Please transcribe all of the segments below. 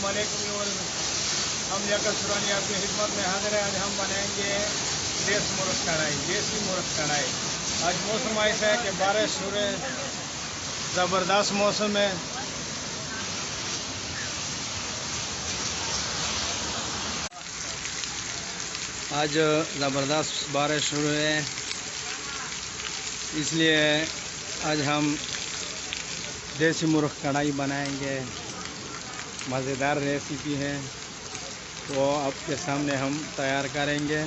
अस्सलामुअलैकुम। हम लियाकत सुरानी आपकी खिदमत में हाजिर है। आज हम बनाएंगे देसी मुर्ग कढ़ाई। आज मौसम ऐसा है कि बारिश हो रही है, ज़बरदस्त मौसम है। आज ज़बरदस्त बारिश हो रही है, इसलिए आज हम देसी मुर्ग कढ़ाई बनाएंगे। मज़ेदार रेसिपी है, वो आपके सामने हम तैयार करेंगे।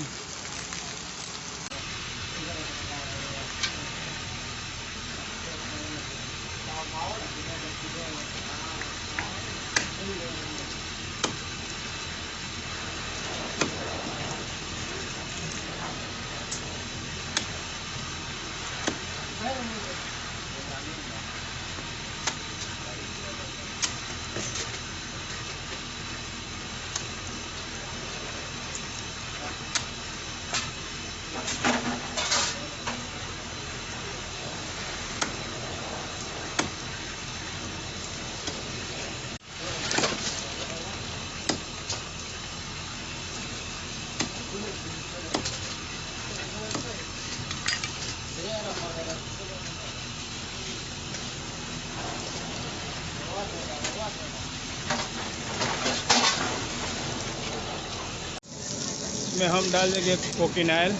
इसमें हम डाल देंगे कोकिन ऑयल,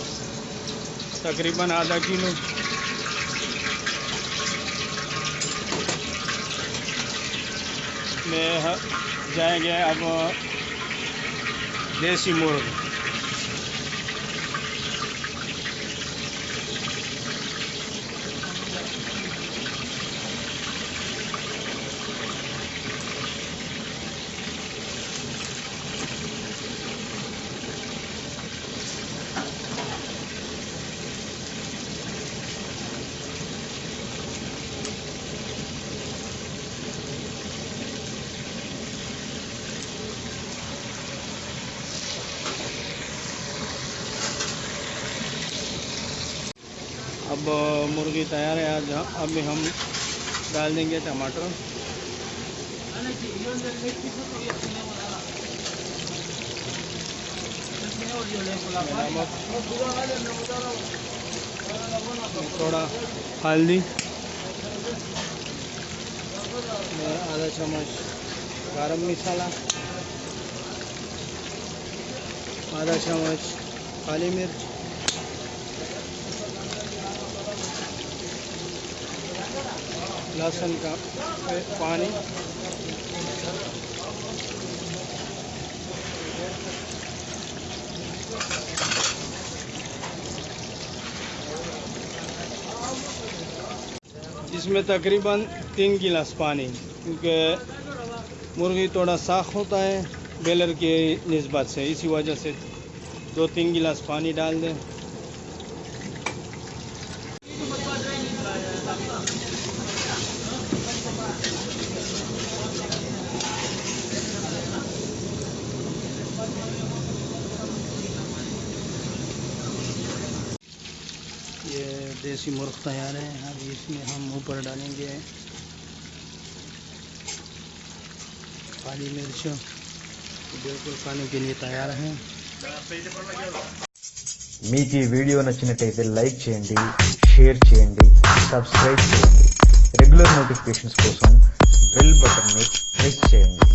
तकरीबन आधा किलो। में जाएंगे अब देसी मुर्ग। अब मुर्गी तैयार है। आज अभी हम डाल देंगे टमाटर, थोड़ा हल्दी, आधा चम्मच गरम मसाला, आधा चम्मच काली मिर्च, लहसुन का पानी, इसमें तकरीबन 3 गिलास पानी, क्योंकि मुर्गी थोड़ा साख होता है बेलर के निस्बत से, इसी वजह से 2-3 गिलास पानी डाल दें। ये देसी मुर्ग तैयार है। अभी इसमें हम ऊपर डालेंगे काली मिर्च, बिल्कुल खाने के लिए तैयार है। మీకు ఈ వీడియో నచ్చినట్లయితే లైక్ చేయండి, షేర్ చేయండి, సబ్స్క్రైబ్ చేయండి. రెగ్యులర్ నోటిఫికేషన్స్ కోసం బెల్ బటన్ని ప్రెస్ చేయండి.